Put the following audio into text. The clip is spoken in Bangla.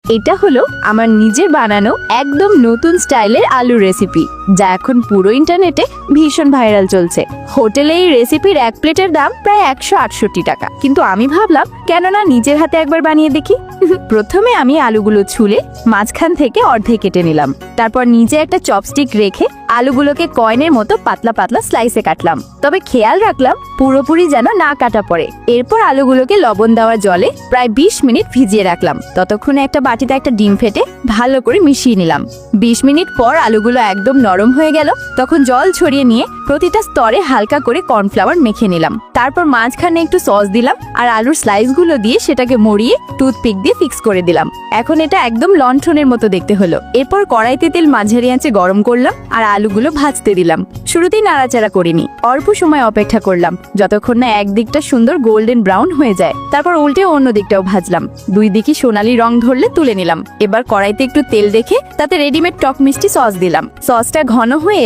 এটা হলো আমার নিজের বানানো একদম নতুন স্টাইলের আলু রেসিপি, যা এখন পুরো ইন্টারনেটে ভীষণ ভাইরাল চলছে। হোটেলে এই রেসিপির এক প্লেটের দাম প্রায় 168 টাকা, কিন্তু আমি ভাবলাম কেননা নিজের হাতে একবার বানিয়ে দেখি। প্রথমে আমি আলুগুলো ছুলে মাঝখান থেকে অর্ধেক কেটে নিলাম। তারপর নিচে একটা চপস্টিক রেখে আলুগুলোকে কয়েনের মতো পাতলা পাতলা স্লাইসে কাটলাম, তবে খেয়াল রাখলাম পুরোপুরি যেন না কাটা পড়ে। এরপর আলুগুলোকে লবণ দেওয়া জলে প্রায় 20 মিনিট ভিজিয়ে রাখলাম। ততক্ষণে একটা বাটিতে একটা ডিম ফেটে ভালো করে মিশিয়ে নিলাম। 20 মিনিট পর আলুগুলো একদম নরম হয়ে গেল, তখন জল ছড়িয়ে নিয়ে প্রতিটা স্তরে হালকা করে কর্নফ্লাওয়ার মেখে নিলাম। তারপর মাঝখানে একটু সস দিলাম আর আলুর স্লাইসগুলো দিয়ে সেটাকে মরিয়ে টুথপিক দিয়ে ফিক্স করে দিলাম। এখন এটা একদম লণ্ঠনের মতো দেখতে হলো। এরপর কড়াইতে তেল মাঝারি আঁচে গরম করলাম আর আলুগুলো ভাজতে দিলাম। শুরুতেই নাড়াচাড়া করিনি, অল্প সময় অপেক্ষা করলাম যতক্ষণ না একদিকটা সুন্দর গোল্ডেন ব্রাউন হয়ে যায়। তারপর উল্টে অন্য দিকটাও ভাজলাম। দুই দিকই সোনালী রং ধরলে তুলে নিলাম। এবার কড়াইতে একটু তেল রেখে তাতে রেডিমেড টক মিষ্টি সস দিলাম। সসটা ঘন হয়ে